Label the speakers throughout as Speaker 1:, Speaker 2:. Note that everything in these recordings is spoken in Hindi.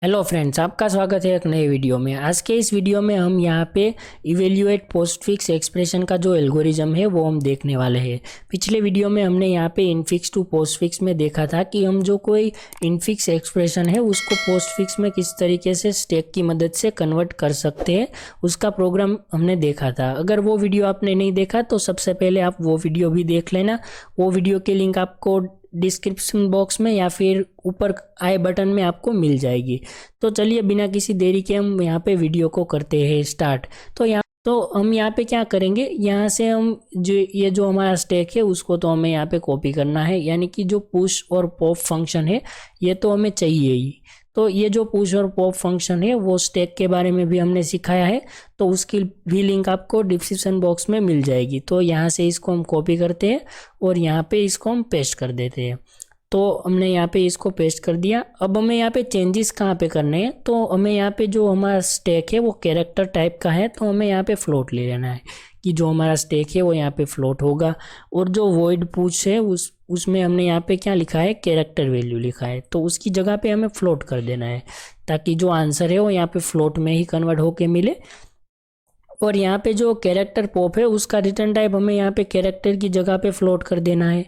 Speaker 1: हेलो फ्रेंड्स, आपका स्वागत है एक नए वीडियो में। आज के इस वीडियो में हम यहाँ पे इवेल्युएट पोस्टफिक्स एक्सप्रेशन का जो एल्गोरिज्म है वो हम देखने वाले हैं। पिछले वीडियो में हमने यहाँ पे इनफिक्स टू पोस्टफिक्स में देखा था कि हम जो कोई इनफिक्स एक्सप्रेशन है उसको पोस्टफिक्स में किस तरीके से स्टैक की मदद से कन्वर्ट कर सकते हैं, उसका प्रोग्राम हमने देखा था। अगर वो वीडियो आपने नहीं देखा तो सबसे पहले आप वो वीडियो भी देख लेना। वो वीडियो की लिंक आपको डिस्क्रिप्शन बॉक्स में या फिर ऊपर आई बटन में आपको मिल जाएगी। तो चलिए बिना किसी देरी के हम यहाँ पे वीडियो को करते हैं स्टार्ट। तो हम यहाँ पे क्या करेंगे, यहाँ से हम जो हमारा स्टैक है उसको तो हमें यहाँ पे कॉपी करना है, यानी कि जो पुश और पॉप फंक्शन है ये तो हमें चाहिए ही। तो ये जो पुश और पॉप फंक्शन है वो स्टैक के बारे में भी हमने सिखाया है, तो उसकी भी लिंक आपको डिस्क्रिप्शन बॉक्स में मिल जाएगी। तो यहाँ से इसको हम कॉपी करते हैं और यहाँ पे इसको हम पेस्ट कर देते हैं। तो हमने यहाँ पे इसको पेस्ट कर दिया। अब हमें यहाँ पे चेंजेस कहाँ पे करने हैं, तो हमें यहाँ पे जो हमारा स्टैक है वो कैरेक्टर टाइप का है, तो हमें यहाँ पे फ्लोट ले लेना है कि जो हमारा स्टैक है वो यहाँ पे फ्लोट होगा। और जो वॉइड पूछ है उसमें हमने यहाँ पे क्या लिखा है, कैरेक्टर वैल्यू लिखा है, तो उसकी जगह पे हमें फ्लोट कर देना है ताकि जो आंसर है वो यहाँ पे फ्लोट में ही कन्वर्ट होके मिले। और यहाँ पे जो कैरेक्टर पॉप है उसका रिटर्न टाइप हमें यहाँ पे कैरेक्टर की जगह पे फ्लोट कर देना है।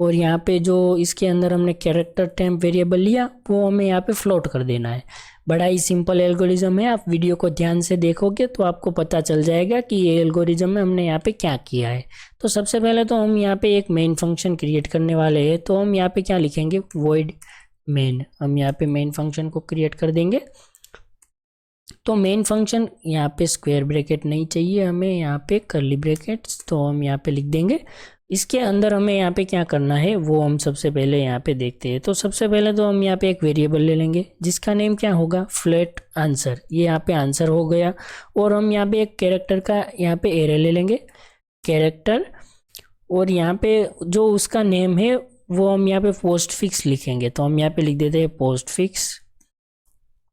Speaker 1: और यहाँ पे जो इसके अंदर हमने कैरेक्टर टेम्प वेरिएबल लिया वो हमें यहाँ पे फ्लोट कर देना है। बड़ा ही सिंपल एल्गोरिज्म है, आप वीडियो को ध्यान से देखोगे तो आपको पता चल जाएगा कि ये एल्गोरिज्म में हमने यहाँ पे क्या किया है। तो सबसे पहले तो हम यहाँ पे एक मेन फंक्शन क्रिएट करने वाले हैं, तो हम यहाँ पे क्या लिखेंगे, वॉइड मेन। हम यहाँ पे मेन फंक्शन को क्रिएट कर देंगे। तो मेन फंक्शन यहाँ पे स्क्वायर ब्रैकेट नहीं चाहिए हमें, यहाँ पे कर्ली ब्रैकेट्स, तो हम यहाँ पे लिख देंगे। इसके अंदर हमें यहाँ पे क्या करना है वो हम सबसे पहले यहाँ पे देखते हैं। तो सबसे पहले तो हम यहाँ पे एक वेरिएबल ले लेंगे जिसका नेम क्या होगा, फ्लैट आंसर। ये यहाँ पे आंसर हो गया। और हम यहाँ पे एक कैरेक्टर का यहाँ पे एरे ले लेंगे, कैरेक्टर। और यहाँ पे जो उसका नेम है वो हम यहाँ पे पोस्ट फिक्स लिखेंगे, तो हम यहाँ पे लिख देते हैं पोस्ट फिक्स।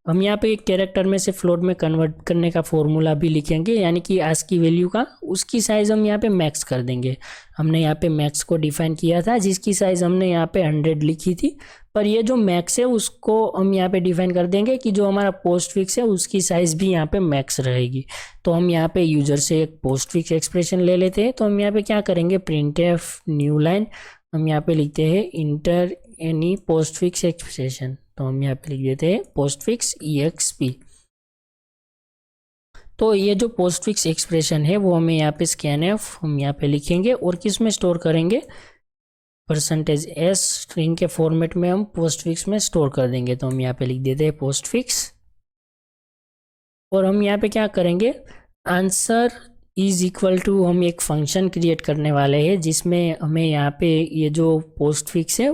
Speaker 1: हम यहाँ पे एक कैरेक्टर में से फ्लोट में कन्वर्ट करने का फॉर्मूला भी लिखेंगे, यानी कि आज की वैल्यू का उसकी साइज़ हम यहाँ पे मैक्स कर देंगे। हमने यहाँ पे मैक्स को डिफाइन किया था जिसकी साइज़ हमने यहाँ पे 100 लिखी थी, पर ये जो मैक्स है उसको हम यहाँ पे डिफाइन कर देंगे कि जो हमारा पोस्ट फिक्स है उसकी साइज़ भी यहाँ पे मैक्स रहेगी। तो हम यहाँ पे यूजर से एक पोस्ट फिक्स एक्सप्रेशन ले लेते हैं। तो हम यहाँ पे क्या करेंगे, प्रिंट एफ न्यू लाइन, हम यहाँ पे लिखते हैं inter any post fix expression. तो हम यहाँ पे लिख देते हैं पोस्ट फिक्स EXP। तो ये जो पोस्ट फिक्स एक्सप्रेशन है वो हमें यहाँ पे scanf हम यहाँ पे लिखेंगे और किस में स्टोर करेंगे, %s स्ट्रिंग के फॉर्मेट में हम पोस्ट फिक्स में स्टोर कर देंगे। तो हम यहाँ पे लिख देते हैं पोस्ट फिक्स। और हम यहाँ पे क्या करेंगे, आंसर इज इक्वल टू, हम एक फंक्शन क्रिएट करने वाले हैं जिसमें हमें यहाँ पे ये जो पोस्ट फिक्स है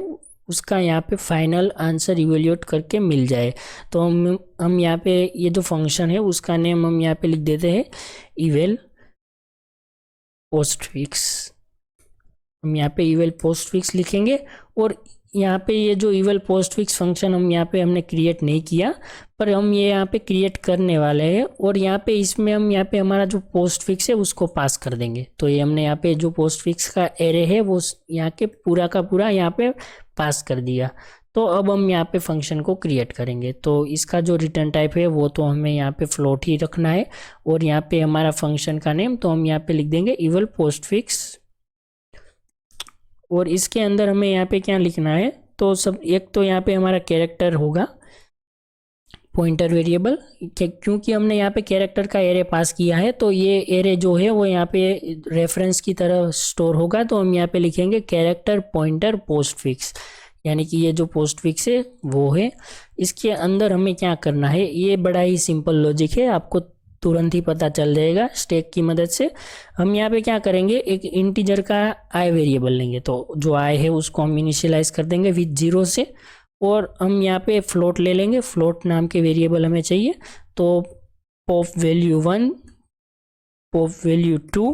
Speaker 1: उसका यहाँ पे फाइनल आंसर इवेल्यूएट करके मिल जाए। तो हम यहाँ पे ये जो फंक्शन है उसका नेम हम यहाँ पे लिख देते हैं इवेल पोस्ट फिक्स। हम यहाँ पे इवेल पोस्ट फिक्स लिखेंगे। और यहाँ पे ये जो इवेल पोस्ट फिक्स फंक्शन हम यहाँ पे हमने क्रिएट नहीं किया, पर हम ये यहाँ पे क्रिएट करने वाले हैं। और यहाँ पे इसमें हम यहाँ पे हमारा जो पोस्ट फिक्स है उसको पास कर देंगे। तो ये हमने यहाँ पे जो पोस्ट फिक्स का एरे है वो यहाँ के पूरा का पूरा यहाँ पे पास कर दिया। तो अब हम यहाँ पे फंक्शन को क्रिएट करेंगे। तो इसका जो रिटर्न टाइप है वो तो हमें यहाँ पे फ्लोट ही रखना है। और यहाँ पे हमारा फंक्शन का नेम तो हम यहाँ पे लिख देंगे इवेल पोस्ट फिक्स। और इसके अंदर हमें यहाँ पे क्या लिखना है, तो सब एक तो यहाँ पे हमारा कैरेक्टर होगा पॉइंटर वेरिएबल, क्योंकि हमने यहाँ पे कैरेक्टर का एरे पास किया है तो ये एरे जो है वो यहाँ पे रेफरेंस की तरह स्टोर होगा। तो हम यहाँ पे लिखेंगे कैरेक्टर पॉइंटर पोस्ट फिक्स, यानी कि ये जो पोस्ट फिक्स है वो है। इसके अंदर हमें क्या करना है, ये बड़ा ही सिंपल लॉजिक है, आपको तुरंत ही पता चल जाएगा स्टैक की मदद से। हम यहाँ पे क्या करेंगे, एक इंटीजर का आई वेरिएबल लेंगे, तो जो आई है उसको हम इनिशियलाइज कर देंगे विथ 0 से। और हम यहाँ पे फ्लोट ले लेंगे, फ्लोट नाम के वेरिएबल हमें चाहिए। तो पॉप वैल्यू 1, पॉप वैल्यू 2,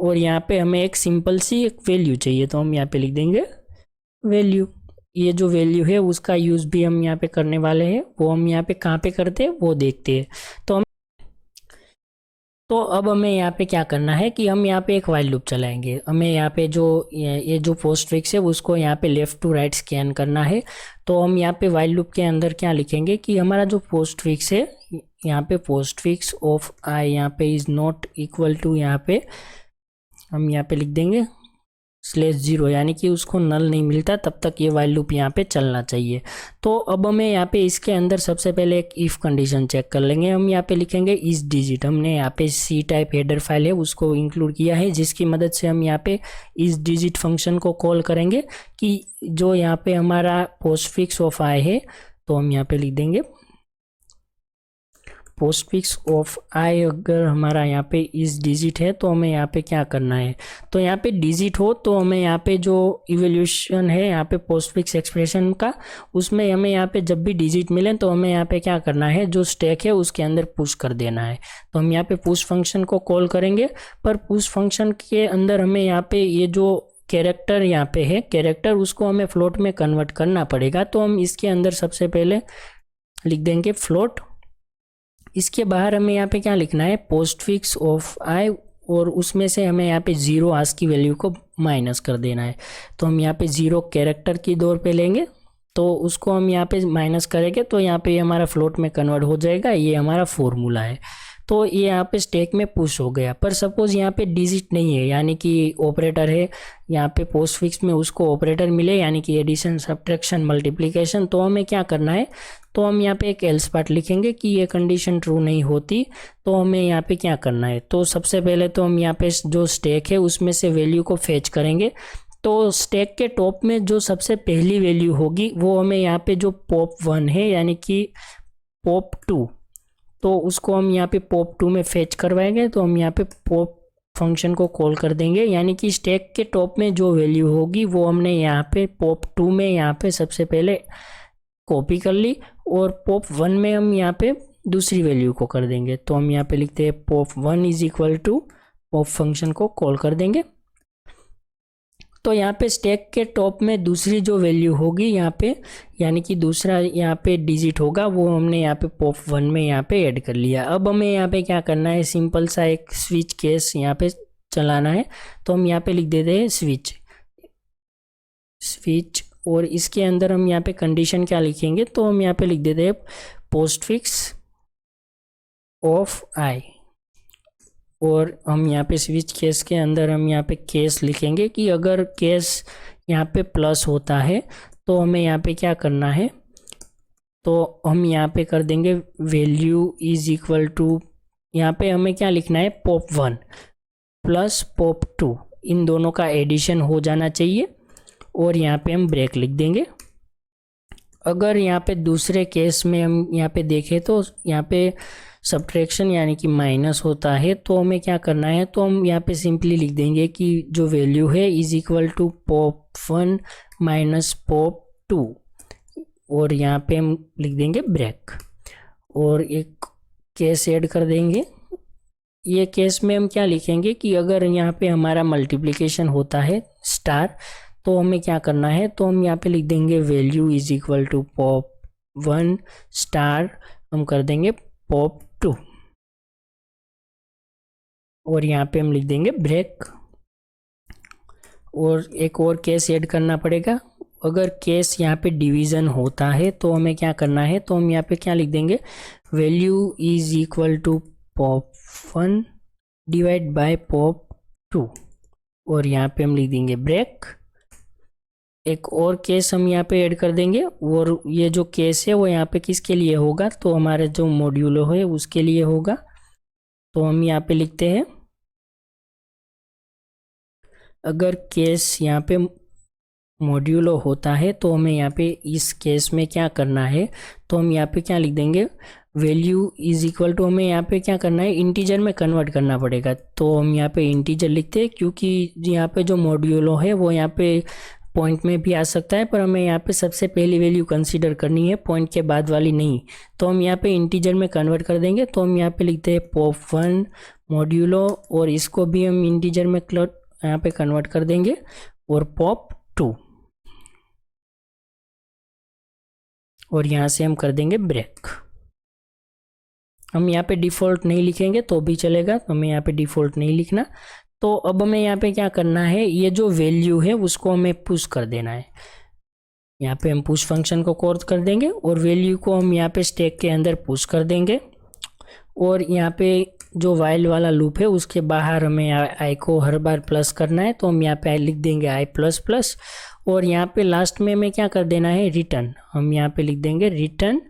Speaker 1: और यहाँ पे हमें एक सिंपल सी एक वैल्यू चाहिए, तो हम यहाँ पे लिख देंगे वैल्यू। ये जो वैल्यू है उसका यूज़ भी हम यहाँ पे करने वाले हैं, वो हम यहाँ पे कहाँ पे करते हैं वो देखते हैं। तो तो अब हमें यहाँ पे क्या करना है कि हम यहाँ पे एक वाइल लूप चलाएंगे। हमें यहाँ पे जो ये जो पोस्ट फिक्स है उसको यहाँ पे लेफ्ट टू राइट स्कैन करना है। तो हम यहाँ पे वाइल लूप के अंदर क्या लिखेंगे कि हमारा जो पोस्ट फिक्स है यहाँ पे पोस्ट फिक्स ऑफ आई यहाँ पे इज नॉट इक्वल टू, यहाँ पे हम यहाँ पे लिख देंगे /0, यानी कि उसको नल नहीं मिलता तब तक ये वाइल लूप यहाँ पे चलना चाहिए। तो अब हमें यहाँ पे इसके अंदर सबसे पहले एक इफ़ कंडीशन चेक कर लेंगे। हम यहाँ पे लिखेंगे इस डिजिट, हमने यहाँ पे सी टाइप हेडर फाइल है उसको इंक्लूड किया है, जिसकी मदद से हम यहाँ पे इस डिजिट फंक्शन को कॉल करेंगे कि जो यहाँ पे हमारा पोस्ट फिक्स ऑफ आई है, तो हम यहाँ पे लिख देंगे पोस्ट फिक्स ऑफ आई। अगर हमारा यहाँ पे इस डिजिट है तो हमें यहाँ पे क्या करना है, तो यहाँ पे डिजिट हो तो हमें यहाँ पे जो इवोल्यूशन है यहाँ पे पोस्ट फिक्स एक्सप्रेशन का, उसमें हमें यहाँ पे जब भी डिजिट मिले तो हमें यहाँ पे क्या करना है, जो स्टैक है उसके अंदर पुश कर देना है। तो हम यहाँ पे पुश फंक्शन को कॉल करेंगे, पर पुश फंक्शन के अंदर हमें यहाँ पे ये जो कैरेक्टर यहाँ पे है कैरेक्टर, उसको हमें फ्लोट में कन्वर्ट करना पड़ेगा। तो हम इसके अंदर सबसे पहले लिख देंगे फ्लोट। इसके बाहर हमें यहाँ पे क्या लिखना है, पोस्ट फिक्स ऑफ आई, और उसमें से हमें यहाँ पे 0 आज की वैल्यू को माइनस कर देना है। तो हम यहाँ पे 0 कैरेक्टर की दौर पे लेंगे, तो उसको हम यहाँ पे माइनस करेंगे तो यहाँ पे हमारा फ्लोट में कन्वर्ट हो जाएगा। ये हमारा फॉर्मूला है। तो ये यहाँ पे स्टैक में पुश हो गया। पर सपोज यहाँ पे डिजिट नहीं है, यानी कि ऑपरेटर है यहाँ पे पोस्ट फिक्स में, उसको ऑपरेटर मिले यानी कि एडिशन सब्ट्रैक्शन मल्टीप्लिकेशन, तो हमें क्या करना है, तो हम यहाँ पे एक एल्स पार्ट लिखेंगे कि ये कंडीशन ट्रू नहीं होती। तो हमें यहाँ पे क्या करना है, तो सबसे पहले तो हम यहाँ पे जो स्टैक है उसमें से वैल्यू को फेच करेंगे। तो स्टैक के टॉप में जो सबसे पहली वैल्यू होगी वो हमें यहाँ पे जो pop1 है यानी कि pop2, तो उसको हम यहाँ पे pop2 में फेच करवाएंगे। तो हम यहाँ पे pop फंक्शन को कॉल कर देंगे, यानी कि स्टैक के टॉप में जो वैल्यू होगी वो हमने यहाँ पे pop2 में यहाँ पे सबसे पहले कॉपी कर ली, और pop1 में हम यहाँ पे दूसरी वैल्यू को कर देंगे। तो हम यहाँ पे लिखते हैं pop1 is equal to pop function को कॉल कर देंगे। तो यहाँ पे स्टैक के टॉप में दूसरी जो वैल्यू होगी यहाँ पे, यानी कि दूसरा यहाँ पे डिजिट होगा, वो हमने यहाँ पे pop1 में यहाँ पे ऐड कर लिया। अब हमें यहाँ पे क्या करना है, सिंपल सा एक स्विच केस यहाँ पे चलाना है। तो हम यहाँ पे लिख देते हैं स्विच, और इसके अंदर हम यहाँ पे कंडीशन क्या लिखेंगे, तो हम यहाँ पे लिख देते हैं पोस्ट फिक्स ऑफ आई, और हम यहाँ पे स्विच केस के अंदर हम यहाँ पे केस लिखेंगे कि अगर केस यहाँ पे प्लस होता है तो हमें यहाँ पे क्या करना है, तो हम यहाँ पे कर देंगे वैल्यू इज इक्वल टू, यहाँ पे हमें क्या लिखना है, pop1 प्लस pop2, इन दोनों का एडिशन हो जाना चाहिए, और यहाँ पे हम ब्रेक लिख देंगे। अगर यहाँ पे दूसरे केस में हम यहाँ पे देखें तो यहाँ पे सब्ट्रैक्शन यानी कि माइनस होता है, तो हमें क्या करना है, तो हम यहाँ पे सिंपली लिख देंगे कि जो वैल्यू है is equal to pop1 minus pop2, और यहाँ पे हम लिख देंगे ब्रेक, और एक केस ऐड कर देंगे। ये केस में हम क्या लिखेंगे कि अगर यहाँ पे हमारा मल्टीप्लिकेशन होता है स्टार, तो हमें क्या करना है, तो हम यहाँ पे लिख देंगे value is equal to pop1 star, हम कर देंगे pop2, और यहाँ पे हम लिख देंगे ब्रेक। और एक और केस ऐड करना पड़ेगा, अगर केस यहाँ पे डिवीज़न होता है तो हमें क्या करना है, तो हम यहाँ पे क्या लिख देंगे value is equal to pop1 divide by pop2, और यहाँ पे हम लिख देंगे ब्रेक। एक और केस हम यहाँ पे ऐड कर देंगे, और ये जो केस है वो यहाँ पे किसके लिए होगा, तो हमारे जो मॉड्यूलो है उसके लिए होगा। तो हम यहाँ पे लिखते हैं अगर केस यहाँ पे मॉड्यूलो होता है तो हमें यहाँ पे इस केस में क्या करना है, तो हम यहाँ पे क्या लिख देंगे वैल्यू इज इक्वल टू, हमें यहाँ पे क्या करना है, इंटीजर में कन्वर्ट करना पड़ेगा। तो हम यहाँ पे इंटीजर लिखते हैं, क्योंकि यहाँ पे जो मॉड्यूलो है वो यहाँ पे पॉइंट में भी आ सकता है, पर हमें यहाँ पे सबसे पहली वैल्यू कंसीडर करनी है, पॉइंट के बाद वाली नहीं। तो हम यहाँ पे इंटीजर में कन्वर्ट कर देंगे। तो हम यहाँ पे लिखते हैं pop1 मॉड्यूलो, और इसको भी हम इंटीजर में यहाँ पे कन्वर्ट कर देंगे, और pop2, और यहाँ से हम कर देंगे ब्रेक। हम यहाँ पे डिफ़ॉल्ट नहीं लिखेंगे तो भी चलेगा, तो हमें यहाँ पे डिफ़ॉल्ट नहीं लिखना। तो अब हमें यहाँ पे क्या करना है, ये जो वैल्यू है उसको हमें पुश कर देना है। यहाँ पे हम पुश फंक्शन को कॉल कर देंगे और वैल्यू को हम यहाँ पे स्टैक के अंदर पुश कर देंगे। और यहाँ पे जो वाइल वाला लूप है उसके बाहर हमें आई को हर बार प्लस करना है, तो हम यहाँ पे लिख देंगे आई प्लस प्लस। और यहाँ पे लास्ट में हमें क्या कर देना है, रिटर्न। हम यहाँ पे लिख देंगे रिटर्न।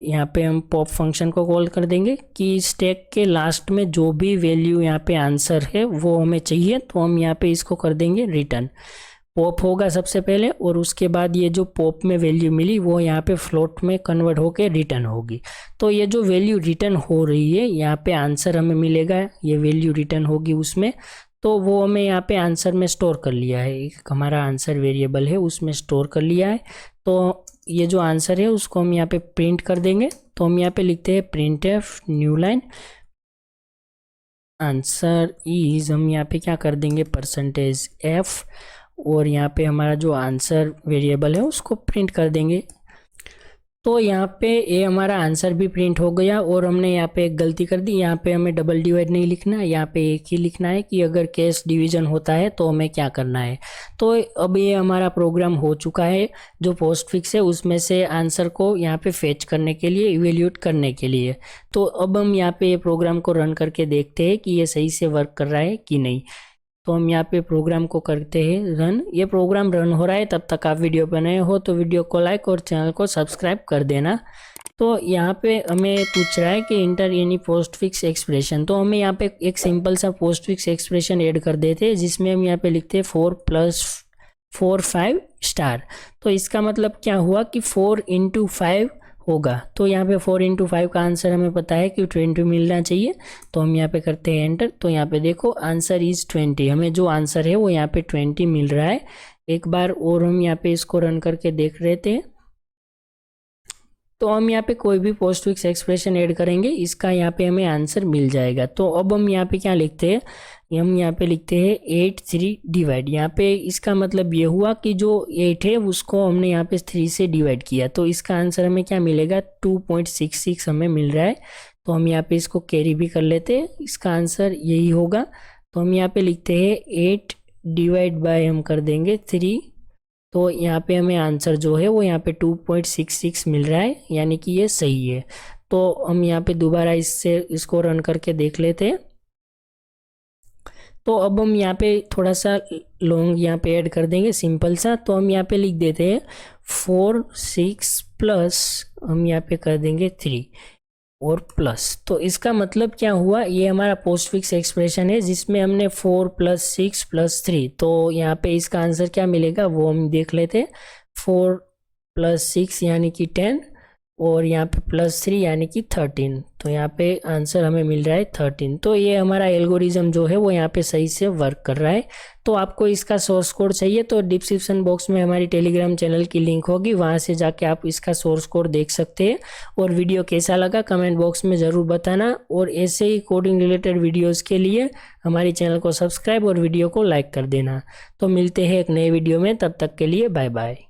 Speaker 1: यहाँ पे हम पॉप फंक्शन को कॉल कर देंगे कि स्टैक के लास्ट में जो भी वैल्यू यहाँ पे आंसर है वो हमें चाहिए, तो हम यहाँ पे इसको कर देंगे रिटर्न। पॉप होगा सबसे पहले और उसके बाद ये जो पॉप में वैल्यू मिली वो यहाँ पे फ्लोट में कन्वर्ट होके रिटर्न होगी। तो ये जो वैल्यू रिटर्न हो रही है यहाँ पे आंसर हमें मिलेगा, ये वैल्यू रिटर्न होगी उसमें, तो वो हमें यहाँ पे आंसर में स्टोर कर लिया है। एक हमारा आंसर वेरिएबल है उसमें स्टोर कर लिया है। तो ये जो आंसर है उसको हम यहाँ पे प्रिंट कर देंगे। तो हम यहाँ पे लिखते हैं print F new line answer is, हम यहाँ पे क्या कर देंगे परसेंटेज एफ, और यहाँ पे हमारा जो आंसर वेरिएबल है उसको प्रिंट कर देंगे। तो यहाँ पे ये हमारा आंसर भी प्रिंट हो गया। और हमने यहाँ पे एक गलती कर दी, यहाँ पे हमें डबल डिवाइड नहीं लिखना है, यहाँ पे एक ही लिखना है कि अगर केस डिवीजन होता है तो हमें क्या करना है। तो अब ये हमारा प्रोग्राम हो चुका है, जो पोस्टफिक्स है उसमें से आंसर को यहाँ पे फेच करने के लिए, इवेल्यूएट करने के लिए। तो अब हम यहाँ पे ये प्रोग्राम को रन करके देखते हैं कि ये सही से वर्क कर रहा है कि नहीं। तो हम यहाँ पे प्रोग्राम को करते हैं रन। ये प्रोग्राम रन हो रहा है, तब तक आप वीडियो पर नए हो तो वीडियो को लाइक और चैनल को सब्सक्राइब कर देना। तो यहाँ पे हमें पूछ रहा है कि इंटर एनी पोस्टफिक्स एक्सप्रेशन, तो हमें यहाँ पे एक सिंपल सा पोस्टफिक्स एक्सप्रेशन ऐड कर देते हैं जिसमें हम यहाँ पे लिखते हैं 4 + 4 5 स्टार। तो इसका मतलब क्या हुआ कि 4 × 5 होगा। तो यहाँ पे 4 × 5 का आंसर हमें पता है कि 20 मिलना चाहिए। तो हम यहाँ पे करते हैं एंटर। तो यहाँ पे देखो आंसर इज 20, हमें जो आंसर है वो यहाँ पे 20 मिल रहा है। एक बार और हम यहाँ पे इसको रन करके देख रहे थे। तो हम यहाँ पे कोई भी पोस्टफिक्स एक्सप्रेशन ऐड करेंगे, इसका यहाँ पे हमें आंसर मिल जाएगा। तो अब हम यहाँ पे क्या लिखते हैं, हम यहाँ पे लिखते हैं 8 3 डिवाइड। यहाँ पे इसका मतलब ये हुआ कि जो 8 है उसको हमने यहाँ पे 3 से डिवाइड किया, तो इसका आंसर हमें क्या मिलेगा 2.66 हमें मिल रहा है। तो हम यहाँ पे इसको कैरी भी कर लेते हैं, इसका आंसर यही होगा। तो हम यहाँ पे लिखते हैं 8 डिवाइड बाय हम कर देंगे 3। तो यहाँ पे हमें आंसर जो है वो यहाँ पे 2.66 मिल रहा है, यानी कि ये सही है। तो हम यहाँ पे दोबारा इसको रन करके देख लेते हैं। तो अब हम यहाँ पे थोड़ा सा लॉन्ग यहाँ पे ऐड कर देंगे सिंपल सा। तो हम यहाँ पे लिख देते हैं 4 6 प्लस हम यहाँ पे कर देंगे 3 और प्लस। तो इसका मतलब क्या हुआ, ये हमारा पोस्टफिक्स एक्सप्रेशन है जिसमें हमने 4 + 6 + 3। तो यहाँ पे इसका आंसर क्या मिलेगा वो हम देख लेते हैं। 4 + 6 यानी कि 10 और यहाँ पे +3 यानी कि 13। तो यहाँ पे आंसर हमें मिल रहा है 13। तो ये हमारा एल्गोरिज्म जो है वो यहाँ पे सही से वर्क कर रहा है। तो आपको इसका सोर्स कोड चाहिए तो डिस्क्रिप्शन बॉक्स में हमारी टेलीग्राम चैनल की लिंक होगी, वहाँ से जाके आप इसका सोर्स कोड देख सकते हैं। और वीडियो कैसा लगा कमेंट बॉक्स में ज़रूर बताना। और ऐसे ही कोडिंग रिलेटेड वीडियोज़ के लिए हमारे चैनल को सब्सक्राइब और वीडियो को लाइक कर देना। तो मिलते हैं एक नए वीडियो में, तब तक के लिए बाय बाय।